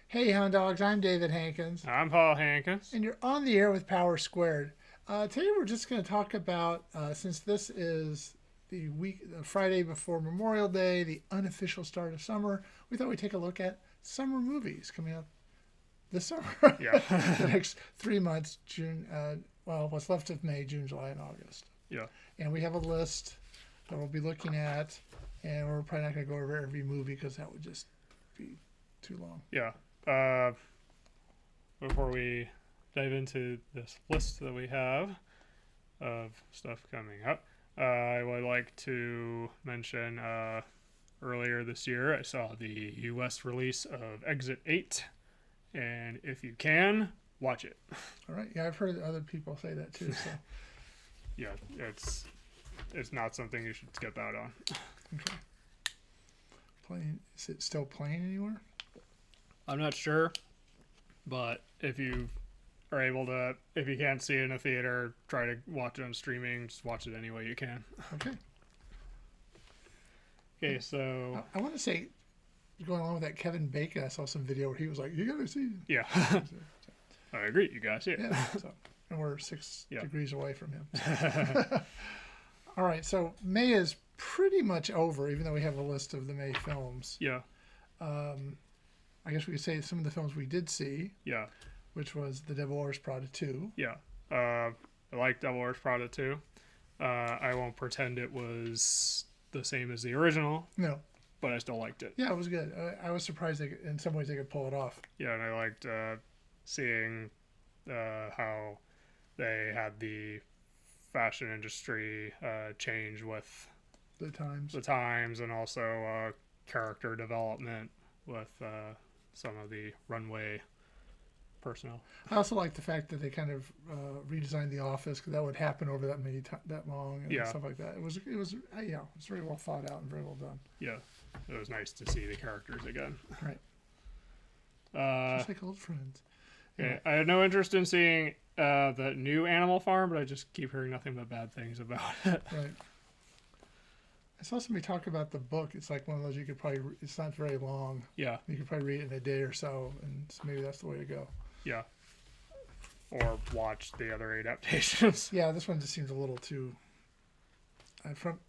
Hey, Hound Dogs, I'm David Hankins, I'm Paul Hankins. and you're on the air with Power Squared. Today we're just going to talk about, since this is the Friday before Memorial Day, the unofficial start of summer, we thought we'd take a look at summer movies coming up this summer. Yeah. The next 3 months, June, what's left of May, June, July, and August. Yeah. And we have a list that we'll be looking at, and we're probably not going to go over every movie because that would just be too long. Yeah. Uh, Before we dive into this list that we have of stuff coming up, I would like to mention earlier this year I saw the US release of Exit 8, and if you can, watch it. All right. Yeah, I've heard other people say that too. So, Yeah, it's not something you should skip out on. okay. Playing? Is it still playing anywhere? I'm not sure, but if you are able to, if you can't see it in a theater, try to watch it on streaming. Just watch it any way you can. Okay. Okay, so I want to say, going along with that, Kevin Bacon. I saw some video where he was like, "You gotta see." yeah, I agree. You guys see it. Yeah. So, and we're six Yeah. degrees away from him. All right. So May is pretty much over, even though we have a list of the May films. Yeah, I guess we could say some of the films we did see, yeah, which was The Devil Wears Prada 2. yeah. I like Devil Wears Prada too. I won't pretend it was the same as the original, No. but I still liked it. Yeah, it was good. I was surprised in some ways they could pull it off. Yeah, and I liked seeing how they had the fashion industry change with The times. the times, and also character development with some of the runway personnel. I also like the fact that they kind of redesigned the office because that would happen over that long and Yeah. stuff like that. It was it's very well thought out and very well done. Yeah, it was nice to see the characters again. Right, Uh, just like old friends. okay, I had no interest in seeing the new Animal Farm, but I just keep hearing nothing but bad things about it. Right. I saw somebody talk about the book. It's like one of those you could probably. It's not very long. Yeah, You could probably read it in a day or so, and so maybe that's the way to go. yeah. Or watch the other adaptations. Yeah, this one just seems a little too.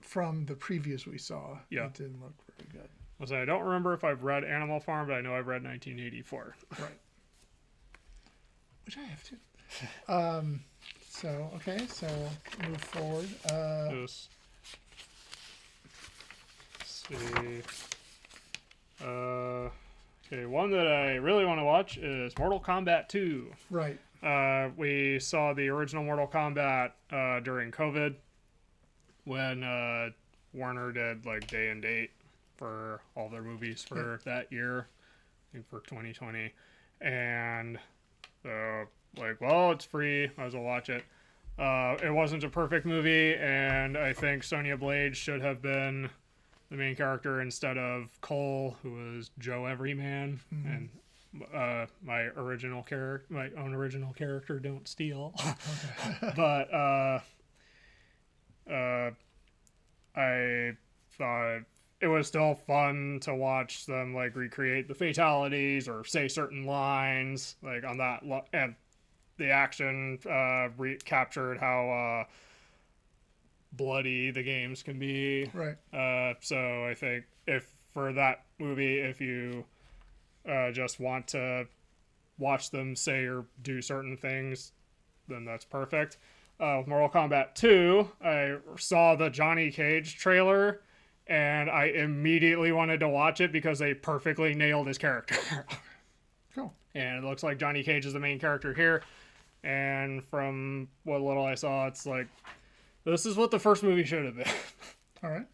From the previews we saw, Yeah. it didn't look very good. I don't remember if I've read Animal Farm, but I know I've read 1984. Right. Which I have too. So okay, so move forward. Just see. Okay, one that I really want to watch is Mortal Kombat 2. Right. We saw the original Mortal Kombat during COVID when Warner did like day and date for all their movies for that year, I think for 2020. And so, like, well, it's free. Might as well watch it. It wasn't a perfect movie, and I think Sonya Blade should have been the main character instead of Cole, who was Joe Everyman, and my own original character, Don't Steal. But I thought it was still fun to watch them like recreate the fatalities or say certain lines like on that and the action captured how bloody the games can be. Right. So I think if for that movie, if you just want to watch them say or do certain things, then that's perfect. With Mortal Kombat 2, I saw the Johnny Cage trailer, and I immediately wanted to watch it because they perfectly nailed his character. Cool. And it looks like Johnny Cage is the main character here. And from what little I saw, it's like, this is what the first movie should have been. All right.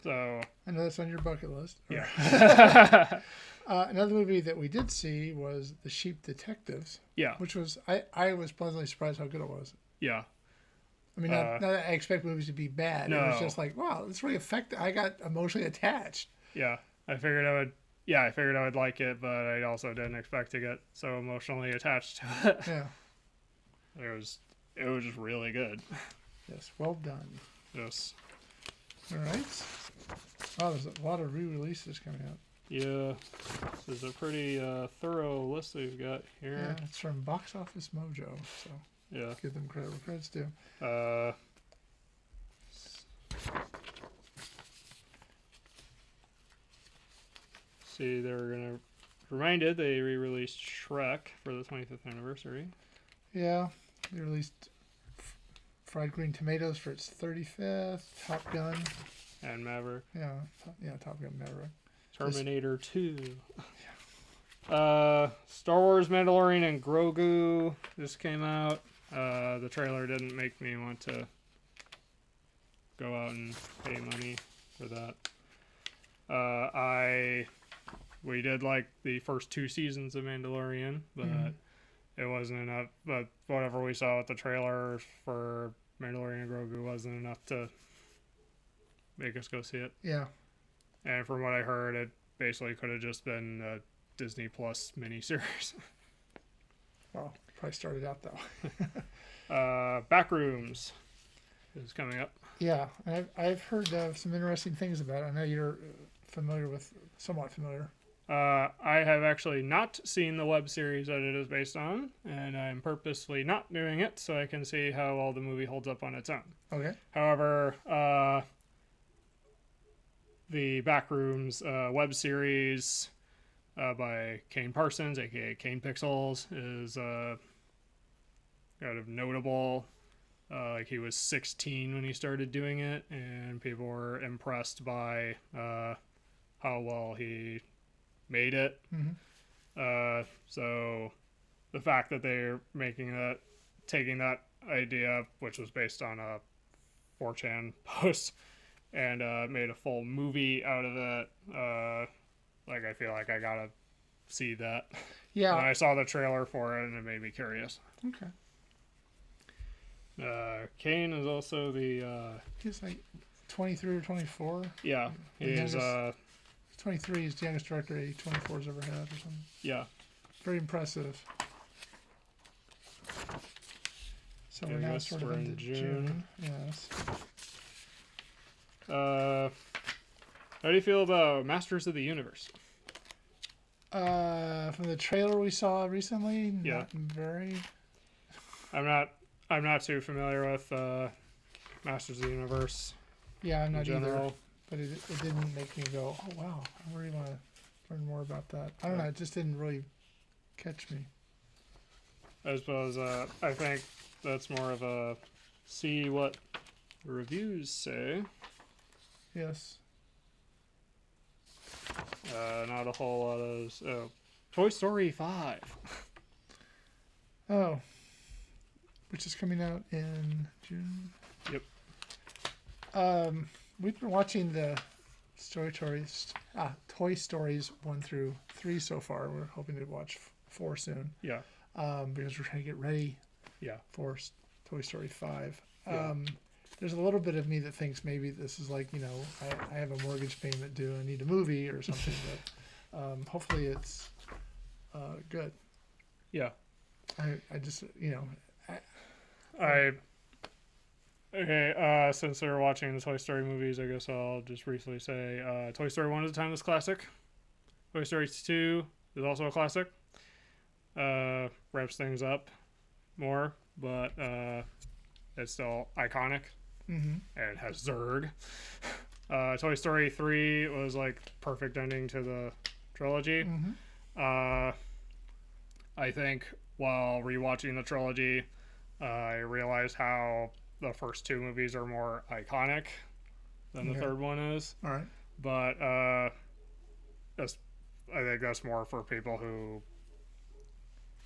So, I know that's on your bucket list. yeah. Another movie that we did see was The Sheep Detectives, Yeah. which was I was pleasantly surprised how good it was. Yeah. I mean, not that I expect movies to be bad. It No. was just like, wow, it's really effective. I got emotionally attached. Yeah. I figured I would like it, but I also didn't expect to get so emotionally attached to it. Yeah. It was just really good. Yes. Well done. Just All right. Oh, there's a lot of re-releases coming out. Yeah, this is a pretty thorough list we've got Yeah, here. it's from Box Office Mojo, so Yeah. give them credit where credit's due. See, they're gonna reminded they re-released Shrek for the 25th anniversary. Yeah, they released Fried Green Tomatoes for its 35th. Top Gun. And Maverick. Yeah, Top Gun Maverick. Terminator 2. Star Wars Mandalorian and Grogu just came out. The trailer didn't make me want to go out and pay money for that. We did like the first 2 seasons of Mandalorian, but it wasn't enough. But whatever we saw with the trailer for Mandalorian and Grogu wasn't enough to make us go see it. Yeah. And from what I heard, it basically could have just been a Disney Plus miniseries. Well, probably started out that way. Backrooms is coming up. Yeah, I've heard some interesting things about it. I know you're somewhat familiar. I have actually not seen the web series that it is based on, and I'm purposely not doing it so I can see how well the movie holds up on its own. Okay. However, the Backrooms web series by Kane Parsons, aka Kane Pixels, is kind of notable. Like he was 16 when he started doing it, and people were impressed by how well he made it. So the fact that they're taking that idea, which was based on a 4chan post, and made a full movie out of it, like I feel like I gotta see that. Yeah. And I saw the trailer for it, and it made me curious. Okay. Kane is also the He's like 23 or 24. yeah, he's 23 is the youngest director 24's ever had or something. yeah. Very impressive. So Yeah, we're I now guess sort of we're in into June. June. Yes. How do you feel about Masters of the Universe? From the trailer we saw recently, Yeah. not very. I'm not too familiar with Masters of the Universe Yeah, I'm in not general. either. But it didn't make me go, oh wow, I really want to learn more about that. I don't know, it just didn't really catch me. I suppose I think that's more of a see what the reviews say. Yes. Not a whole lot of those. Oh, Toy Story 5. Oh. Which is coming out in June. Yep. We've been watching the Toy Stories 1 through 3 so far. We're hoping to watch 4 soon. Yeah. Because we're trying to get ready Yeah. for Toy Story 5. Yeah. There's a little bit of me that thinks maybe this is like, I have a mortgage payment due, I need a movie or something, but hopefully it's good. Yeah. I just, Okay, since we're watching the Toy Story movies, I guess I'll just briefly say Toy Story 1 is a timeless classic. Toy Story 2 is also a classic. Wraps things up more, but it's still iconic. And it has Zurg. Toy Story 3 was like perfect ending to the trilogy. I think while rewatching the trilogy, I realized how the first 2 movies are more iconic than the third one is. All right. But I think that's more for people who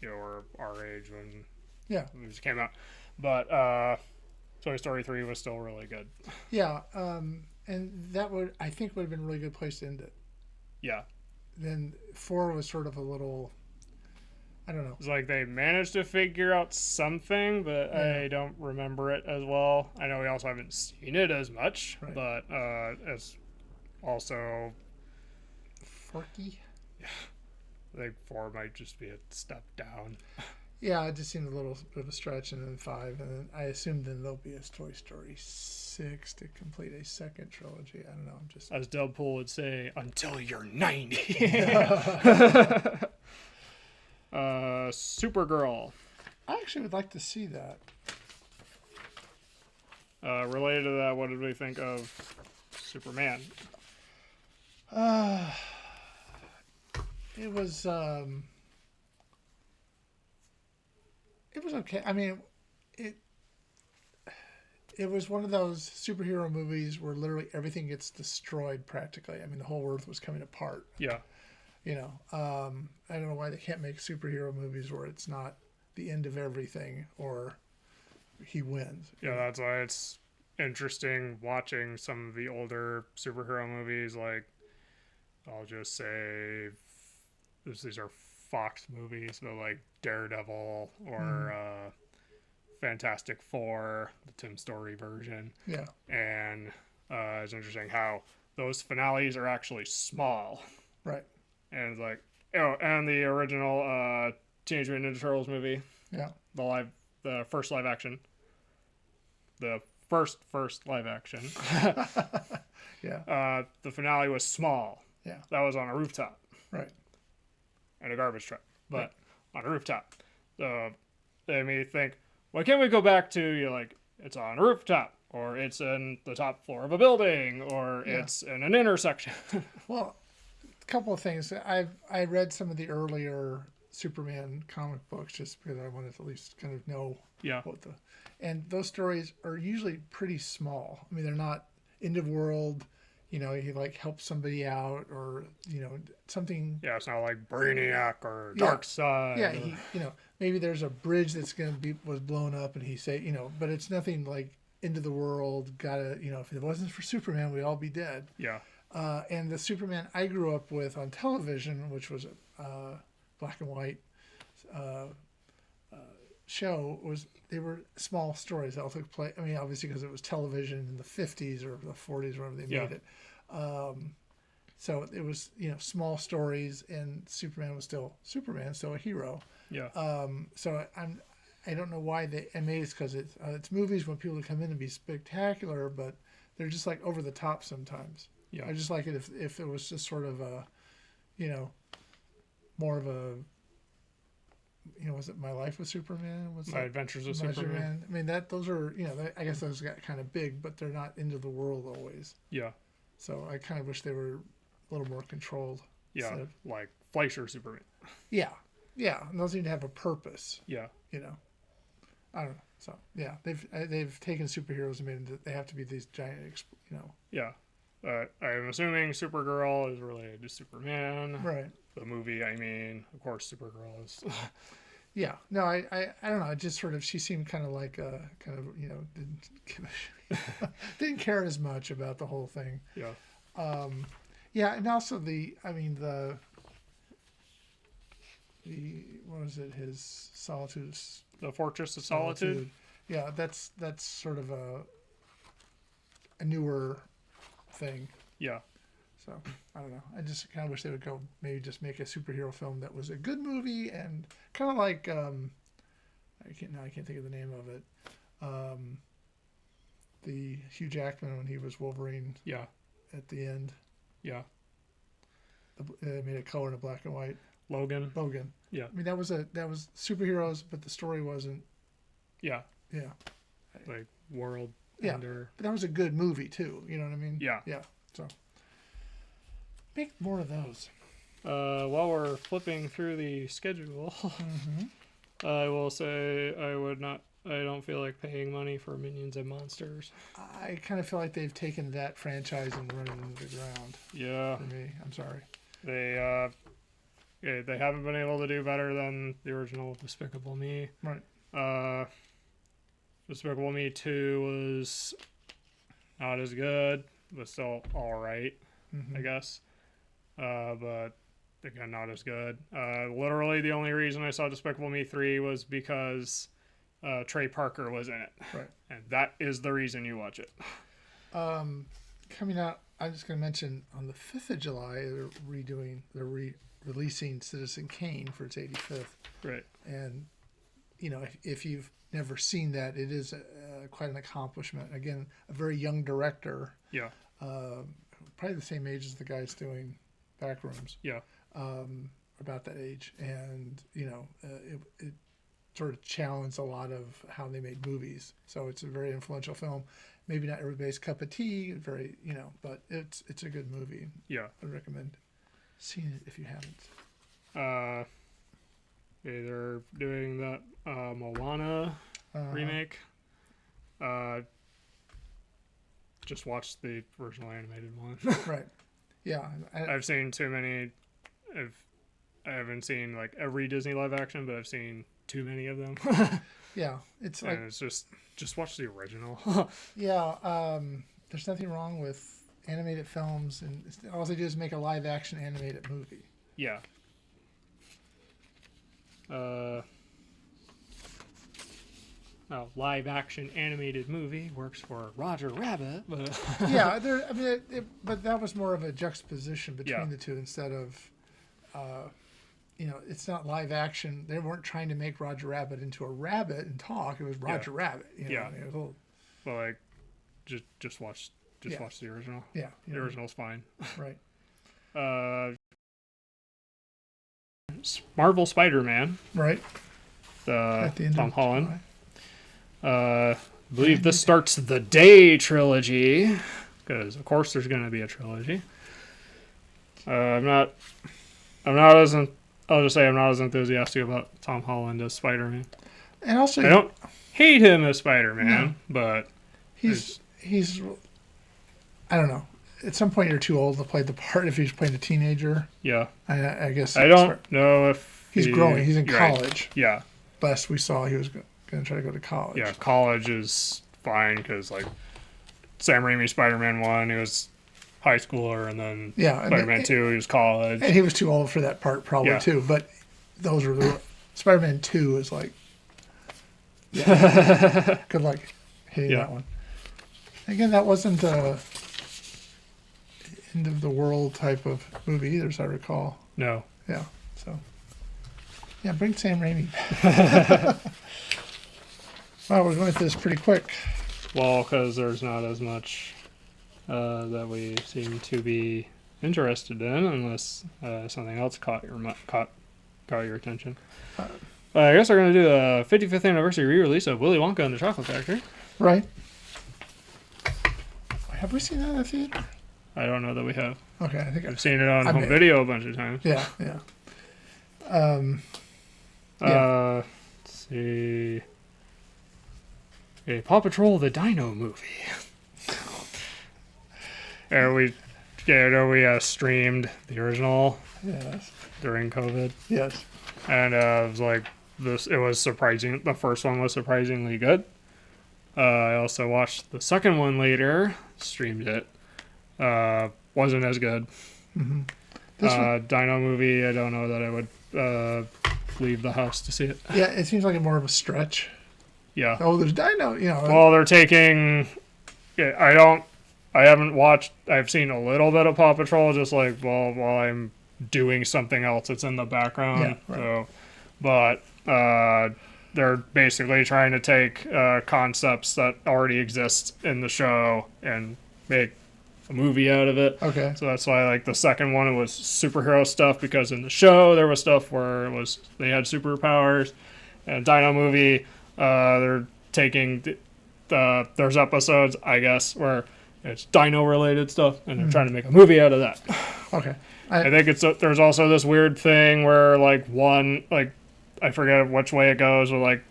were our age when Yeah. the movies came out. But Toy Story 3 was still really good. Yeah. And that would have been a really good place to end it. Yeah. Then 4 was sort of a little, I don't know. It's like they managed to figure out something, but Yeah. I don't remember it as well. I know we also haven't seen it as much, Right. but it's also Forky. I think 4 might just be a step down. Yeah, it just seemed a little bit of a stretch, and then 5, and then I assume then there'll be a Toy Story 6 to complete a second trilogy. I don't know. I'm just As Deadpool would say, until you're 90. Supergirl. I actually would like to see that. Related to that, what did we think of Superman? Uh, it was okay. I mean, it it was one of those superhero movies where literally everything gets destroyed practically. I mean, the whole Earth was coming apart. Yeah. I don't know why they can't make superhero movies where it's not the end of everything or he wins. Yeah, that's why it's interesting watching some of the older superhero movies. Like, I'll just say these are Fox movies, so like Daredevil or Fantastic Four, the Tim Story version. Yeah. And it's interesting how those finales are actually small. Right. And it's like, and the original Teenage Mutant Ninja Turtles movie. Yeah. The first live action. The first live action. Yeah. The finale was small. Yeah. That was on a rooftop. Right. And a garbage truck. But Right. on a rooftop. So they made me think, why can't we go back to, it's on a rooftop, or it's in the top floor of a building, or it's in an intersection. Well, a couple of things. I read some of the earlier Superman comic books just because I wanted to at least kind of know Yeah. and those stories are usually pretty small. I mean, they're not end of world. He helps somebody out, or something. Yeah, it's not like Brainiac or Darkseid. Yeah, or... maybe there's a bridge that's was blown up, and but it's nothing like end of the world. If it wasn't for Superman, we'd all be dead. Yeah. And the Superman I grew up with on television, which was a black and white show, they were small stories that all took place. I mean, obviously because it was television in the 50s or the 40s, whenever they made it. So it was small stories, and Superman was still Superman, still a hero. Yeah. So I don't know why I made it, because it's movies when people come in and be spectacular, but they're just like over the top sometimes. Yeah. I just like it if it was just sort of a, more of a, was it My Life with Superman? My Adventures with Superman. I mean, those are, I guess those got kind of big, but they're not into the world always. Yeah. So I kind of wish they were a little more controlled. Yeah, like Fleischer Superman. Yeah. Yeah, and those need to have a purpose. Yeah. I don't know. So, yeah, they've taken superheroes and made them, they have to be these giant, Yeah. I'm assuming Supergirl is related to Superman. Right. The movie, of course, Supergirl is. Yeah. No, I don't know. I just sort of, she seemed kind of like didn't care as much about the whole thing. Yeah. Yeah, and also the what was it? His Solitude. The Fortress of Solitude. Yeah, that's sort of a newer thing. Yeah. So I don't know. I just kind of wish they would go maybe just make a superhero film that was a good movie, and kind of like I can't think of the name of it. The Hugh Jackman when he was Wolverine. Yeah. At the end. Yeah. They made it color in a black and white. Logan. Yeah. I mean that was superheroes, but the story wasn't. Yeah. Yeah. Like world. Yeah. Ender. But that was a good movie too. You know what I mean? Yeah. Yeah. So make more of those. While we're flipping through the schedule, I will say I don't feel like paying money for Minions and Monsters. I kind of feel like they've taken that franchise and run it into the ground. Yeah. For me, I'm sorry. They haven't been able to do better than the original Despicable Me. Right. Despicable Me 2 was not as good, but still alright, I guess. But again, not as good. Literally the only reason I saw Despicable Me 3 was because Trey Parker was in it. Right. And that is the reason you watch it. Coming out, I'm just going to mention on the 5th of July, they're releasing Citizen Kane for its 85th. Right. And if you've never seen that, it is quite an accomplishment. Again, a very young director, Yeah. probably the same age as the guys doing Backrooms, Yeah. about that age, and it sort of challenged a lot of how they made movies. So it's a very influential film. Maybe not everybody's cup of tea, but it's a good movie. Yeah. I'd recommend seeing it if you haven't. They're doing that Moana remake. Just watched the original animated one. Right. Yeah. I've seen too many. I haven't seen like every Disney live action, but I've seen too many of them. Yeah, it's like, and it's just watch the original. yeah. There's nothing wrong with animated films, and all they do is make a live action animated movie. Yeah. Live action animated movie works for Roger Rabbit, but Yeah, but that was more of a juxtaposition between Yeah. the two instead of, it's not live action. They weren't trying to make Roger Rabbit into a rabbit and talk. It was Roger Rabbit. Yeah. It was a little, but like just watch watch the original. yeah. The original's fine. Right. Marvel Spider-Man, Right. the At the end Tom of Holland. July. I believe this starts the Day trilogy, because of course there's going to be a trilogy. I'm not as I'll just say I'm not as enthusiastic about Tom Holland as Spider-Man. And also, I don't hate him as Spider-Man, but he's I don't know. At some point, you're too old to play the part if he's playing a teenager. yeah, I guess I don't know if he's growing. He's in you're right. college. Yeah, Last we saw, he was going to try to go to college. yeah, college is fine because like Sam Raimi Spider-Man 1, he was high schooler, and then Yeah, Spider-Man 2, he was college. and he was too old for that part probably Yeah. too. But those were Spider-Man 2 is like, yeah, good luck hitting Yeah. that one. Again, that wasn't a end of the world type of movie either, as I recall. No, Yeah, so yeah, bring Sam Raimi back. Wow, we're going through this pretty quick. well, because there's not as much that we seem to be interested in, unless something else caught your attention. I guess we're gonna do a 55th anniversary re-release of Willy Wonka and the Chocolate Factory. Right. Have we seen that in the theater? I don't know that we have. Okay, I think I've seen it on I home may- video a bunch of times. Yeah, yeah. Let's see. Okay, Paw Patrol the Dino movie. we streamed the original Yes. during COVID, Yes. and it was like this. It was surprising. The first one was surprisingly good. I also watched the second one later. Streamed it. Wasn't as good. Mm-hmm. This one, Dino movie. I don't know that I would leave the house to see it. yeah, it seems like more of a stretch. Yeah. Oh, there's Dino. Well, they're taking. Yeah, I haven't watched. I've seen a little bit of Paw Patrol, just like while I'm doing something else. It's in the background. Yeah, right. So, but they're basically trying to take concepts that already exist in the show and make a movie out of it. Okay. So that's why like the second one was superhero stuff, because in the show there was stuff where they had superpowers, and Dino movie they're taking there's episodes I guess where it's Dino related stuff, and they're trying to make a movie out of that. Okay. I think there's also this weird thing where like I forget which way it goes, or like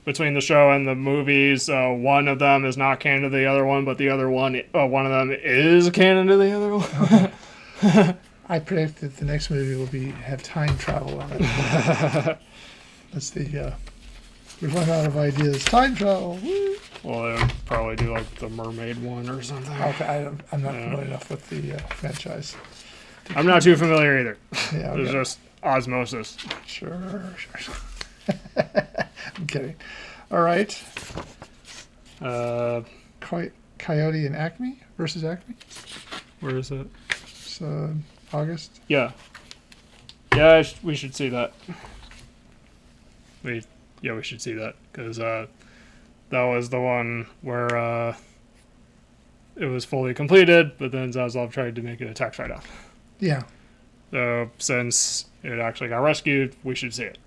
between the show and the movies, one of them is not canon to the other one, but the other one of them is canon to the other one. I predict that the next movie will have time travel on it. That's the we've run out of ideas. Time travel. Woo. Well, they would probably do like the Mermaid one or something. Okay, I'm not familiar enough with the franchise. I'm not too familiar either. Yeah. It's Okay. just osmosis. Sure. I'm kidding. All right. Coyote and Acme versus Acme. Where is it? It's August. Yeah. Yeah, we should see that. yeah, we should see that because that was the one where it was fully completed, but then Zaslav tried to make it a tax write-off. Yeah. So since it actually got rescued, we should see it.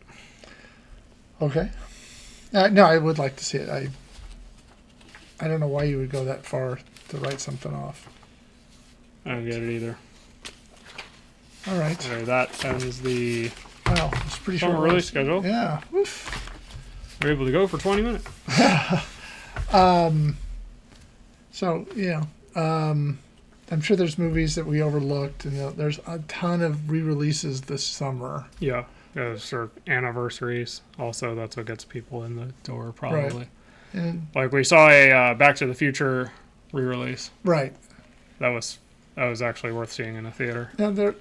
Okay. No, I would like to see it. I don't know why you would go that far to write something off. I don't get it either. All right. Okay, that ends the Wow, it's pretty short. summer release schedule. Yeah. Oof. We're able to go for 20 minutes. So yeah, I'm sure there's movies that we overlooked, and there's a ton of re-releases this summer. Yeah, sort of anniversaries. Also, that's what gets people in the door, probably. Right. And Like we saw a Back to the Future re-release. right. That was actually worth seeing in a theater. Now there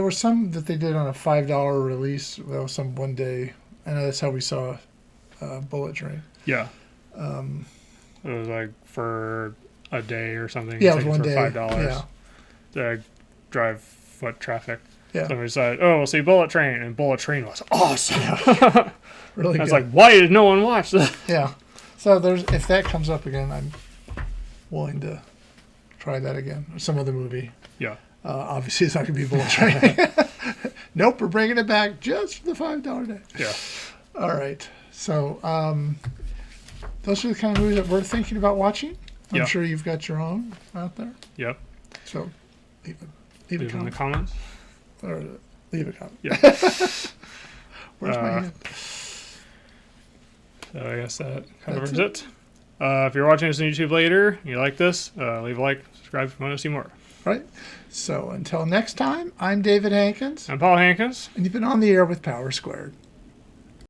were some that they did on a $5 release. That was some one day. I know that's how we saw Bullet Train. Yeah. Um, It was like for a day or something. Yeah, it was tickets one for day. $5. Yeah. To drive foot traffic. Yeah. Somebody said, "Oh, we'll see Bullet Train," and Bullet Train was awesome. Really I was good. like, "Why did no one watch that?" Yeah. So if that comes up again, I'm willing to try that again. Or some other movie. Yeah. Obviously, it's not going to be Bullet Train. Nope, we're bringing it back just for the $5 day. Yeah. All right. So those are the kind of movies that we're thinking about watching. I'm Yeah. sure you've got your own out there. Yep. So leave a Leave in the comment. comments. Or leave a comment. Yeah. Where's my hand? So I guess that That's covers it. If you're watching this on YouTube later, and you like this, leave a like, subscribe if you want to see more. Right. So until next time, I'm David Hankins, I'm Paul Hankins. and you've been on the air with Power Squared.